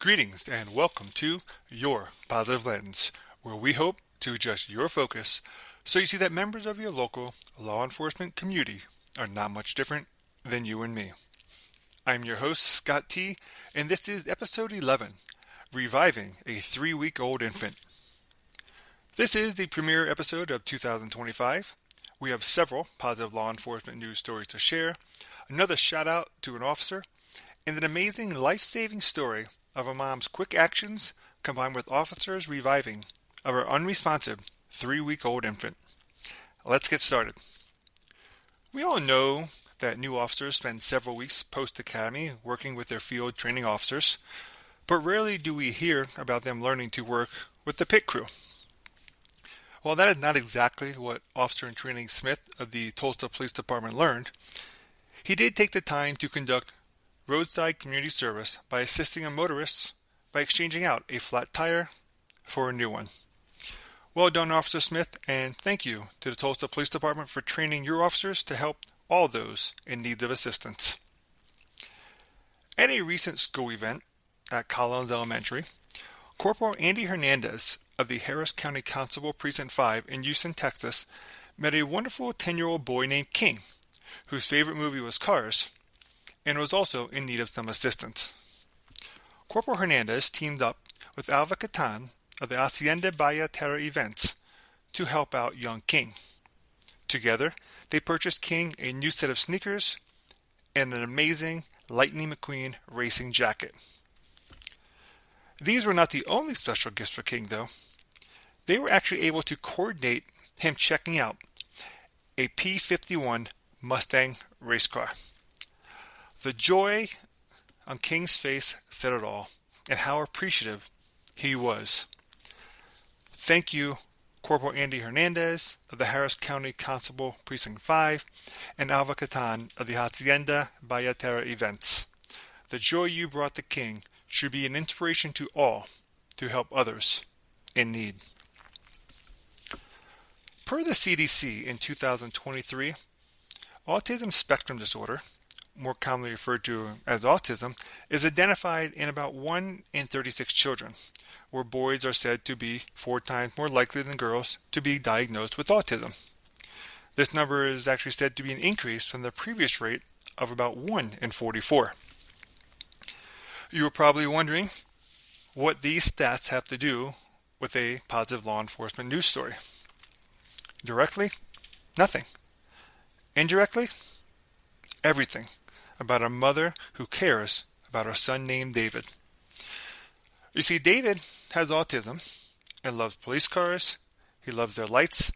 Greetings and welcome to Your Positive Lens, where we hope to adjust your focus so you see that members of your local law enforcement community are not much different than you and me. I'm your host, Scott T., and this is episode 11, Reviving a 3-Week-Old Infant. This is the premiere episode of 2025. We have several positive law enforcement news stories to share, another shout out to an officer, and an amazing life-saving story of a mom's quick actions combined with officers reviving of her unresponsive 3-week-old infant. Let's get started. We all know that new officers spend several weeks post-academy working with their field training officers, but rarely do we hear about them learning to work with the pit crew. While that is not exactly what Officer in Training Smith of the Tulsa Police Department learned, he did take the time to conduct roadside community service by assisting a motorist by exchanging out a flat tire for a new one. Well done, Officer Smith, and thank you to the Tulsa Police Department for training your officers to help all those in need of assistance. At a recent school event at Collins Elementary, Corporal Andy Hernandez of the Harris County Constable Precinct 5 in Houston, Texas, met a wonderful 10-year-old boy named King, whose favorite movie was Cars, and was also in need of some assistance. Corporal Hernandez teamed up with Alva Catan of the Hacienda Bahia Terra events to help out young King. Together, they purchased King a new set of sneakers and an amazing Lightning McQueen racing jacket. These were not the only special gifts for King, though. They were actually able to coordinate him checking out a P-51 Mustang race car. The joy on King's face said it all, and how appreciative he was. Thank you, Corporal Andy Hernandez of the Harris County Constable Precinct 5 and Alva Catan of the Hacienda Bahia Terra events. The joy you brought to King should be an inspiration to all to help others in need. Per the CDC in 2023, autism spectrum disorder, more commonly referred to as autism, is identified in about 1 in 36 children, where boys are said to be 4 times more likely than girls to be diagnosed with autism. This number is actually said to be an increase from the previous rate of about 1 in 44. You are probably wondering what these stats have to do with a positive law enforcement news story. Directly, nothing. Indirectly, everything about a mother who cares about her son named David. You see, David has autism and loves police cars, he loves their lights,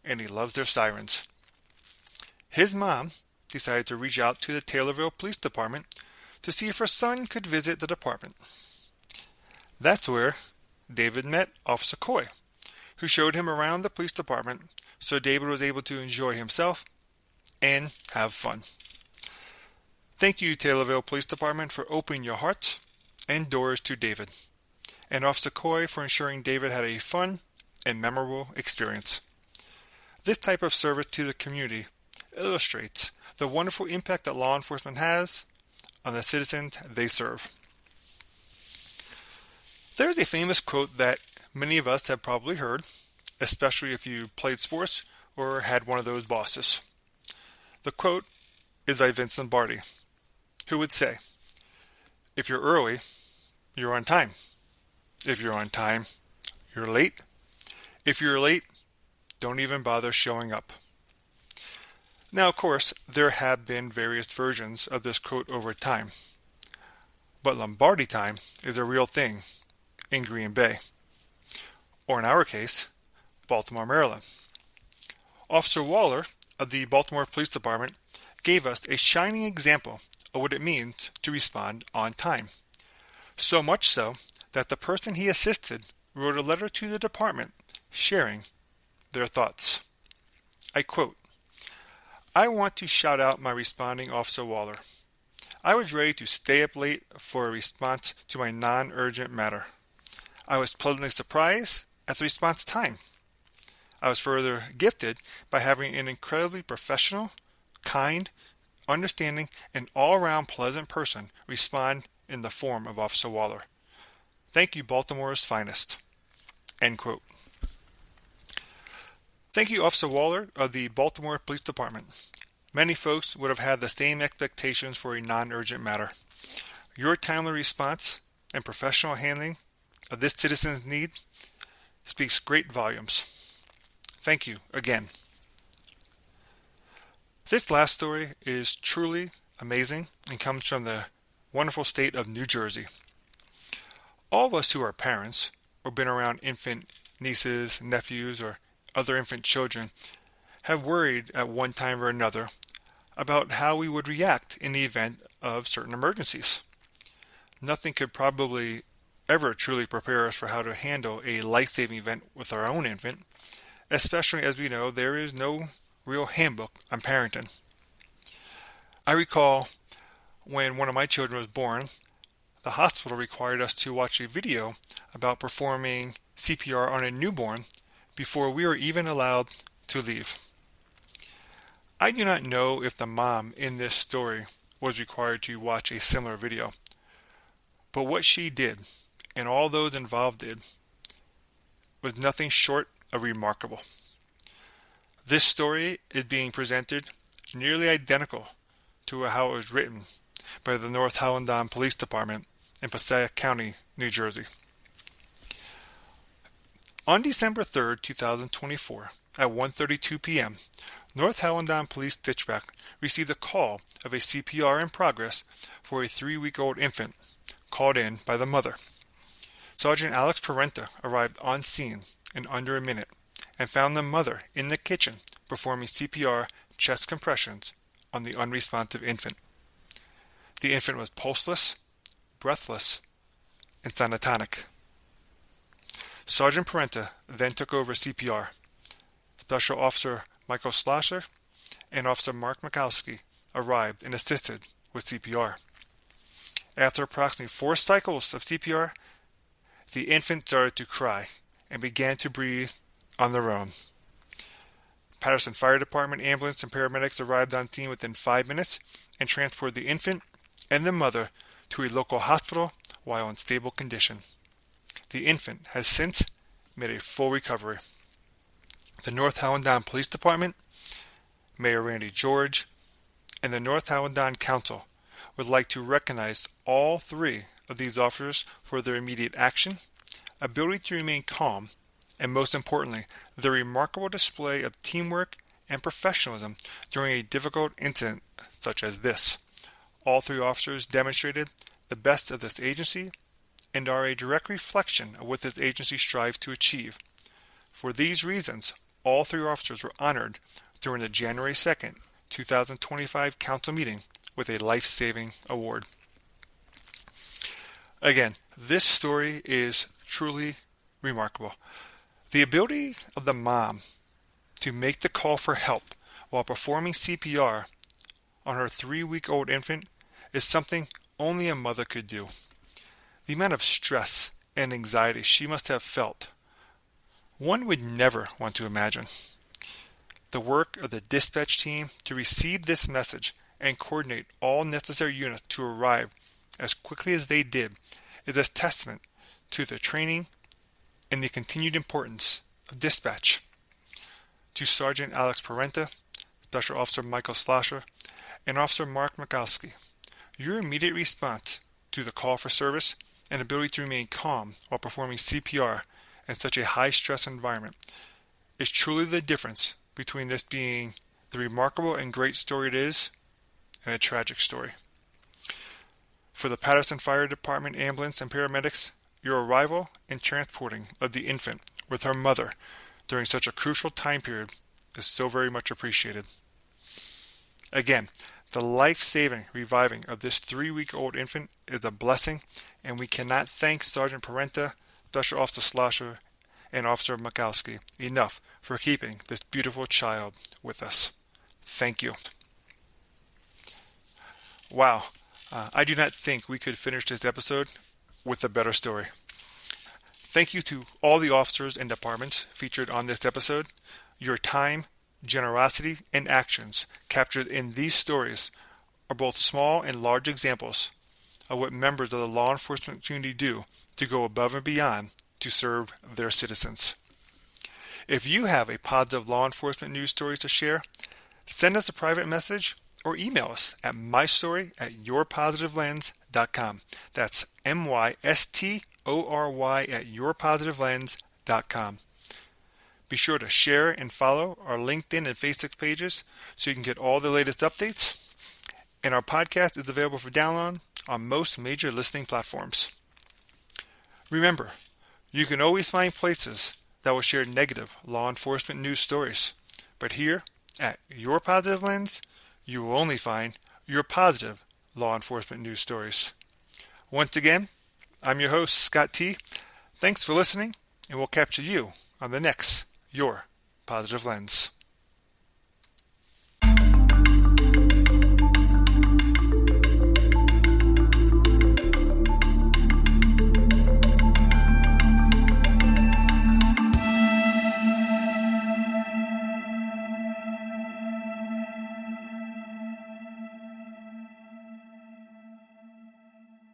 and he loves their sirens. His mom decided to reach out to the Taylorville Police Department to see if her son could visit the department. That's where David met Officer Coy, who showed him around the police department so David was able to enjoy himself and have fun. Thank you, Taylorville Police Department, for opening your hearts and doors to David, and Officer Coy for ensuring David had a fun and memorable experience. This type of service to the community illustrates the wonderful impact that law enforcement has on the citizens they serve. There is a famous quote that many of us have probably heard, especially if you played sports or had one of those bosses. The quote is by Vince Lombardi, who would say, "If you're early, you're on time. If you're on time, you're late. If you're late, don't even bother showing up." Now, of course, there have been various versions of this quote over time, but Lombardi time is a real thing in Green Bay, or in our case, Baltimore, Maryland. Officer Waller of the Baltimore Police Department gave us a shining example of what it means to respond on time. So much so that the person he assisted wrote a letter to the department sharing their thoughts. I quote, "I want to shout out my responding Officer Waller. I was ready to stay up late for a response to my non-urgent matter. I was pleasantly surprised at the response time. I was further gifted by having an incredibly professional, kind, understanding, and all-around pleasant person respond in the form of Officer Waller, Thank you, Baltimore's finest. End quote. Thank you, Officer Waller of the Baltimore Police Department. Many folks would have had the same expectations for a non-urgent matter. Your timely response and professional handling of this citizen's need speaks great volumes. Thank you again. This last story is truly amazing and comes from the wonderful state of New Jersey. All of us who are parents or been around infant nieces, nephews, or other infant children have worried at one time or another about how we would react in the event of certain emergencies. Nothing could probably ever truly prepare us for how to handle a life-saving event with our own infant, especially as we know there is no real handbook on parenting. I recall when one of my children was born, the hospital required us to watch a video about performing CPR on a newborn before we were even allowed to leave. I do not know if the mom in this story was required to watch a similar video, but what she did, and all those involved did, was nothing short of remarkable. This story is being presented nearly identical to how it was written by the North Howlandon Police Department in Passaic County, New Jersey. On December 3rd, 2024, at 1:32 p.m., North Howlandon Police Dispatch received a call of a CPR in progress for a 3-week-old infant, called in by the mother. Sergeant Alex Parenta arrived on scene in under a minute and found the mother in the kitchen performing CPR chest compressions on the unresponsive infant. The infant was pulseless, breathless, and sonotonic. Sergeant Parenta then took over CPR. Special Officer Michael Slasher and Officer Mark Mikowski arrived and assisted with CPR. After approximately 4 cycles of CPR, the infant started to cry and began to breathe on their own. Patterson Fire Department ambulance and paramedics arrived on scene within 5 minutes and transported the infant and the mother to a local hospital while in stable condition. The infant has since made a full recovery. The North Howlandon Police Department, Mayor Randy George, and the North Howlandon Council would like to recognize all 3 of these officers for their immediate action, ability to remain calm, and most importantly, their remarkable display of teamwork and professionalism during a difficult incident such as this. All 3 officers demonstrated the best of this agency and are a direct reflection of what this agency strives to achieve. For these reasons, all 3 officers were honored during the January 2nd, 2025 council meeting with a life-saving award. Again, this story is truly remarkable. The ability of the mom to make the call for help while performing CPR on her 3-week-old infant is something only a mother could do. The amount of stress and anxiety she must have felt, one would never want to imagine. The work of the dispatch team to receive this message and coordinate all necessary units to arrive as quickly as they did is a testament to the training and the continued importance of dispatch. To Sergeant Alex Parenta, Special Officer Michael Slasher, and Officer Mark Mikowski, your immediate response to the call for service and ability to remain calm while performing CPR in such a high-stress environment is truly the difference between this being the remarkable and great story it is and a tragic story. For the Patterson Fire Department ambulance and paramedics, your arrival and transporting of the infant with her mother during such a crucial time period is so very much appreciated. Again, the life-saving reviving of this 3-week-old infant is a blessing, and we cannot thank Sergeant Parenta, Special Officer Slasher, and Officer Mikowski enough for keeping this beautiful child with us. Thank you. Wow, I do not think we could finish this episode with a better story. Thank you to all the officers and departments featured on this episode. Your time, generosity, and actions captured in these stories are both small and large examples of what members of the law enforcement community do to go above and beyond to serve their citizens. If you have a positive law enforcement news story to share, send us a private message or email us at mystory@yourpositivelens.com. That's mystory@yourpositivelens.com. Be sure to share and follow our LinkedIn and Facebook pages so you can get all the latest updates. And our podcast is available for download on most major listening platforms. Remember, you can always find places that will share negative law enforcement news stories. But here at Your Positive Lens, you will only find your positive law enforcement news stories. Once again, I'm your host, Scott T. Thanks for listening, and we'll capture you on the next Your Positive Lens.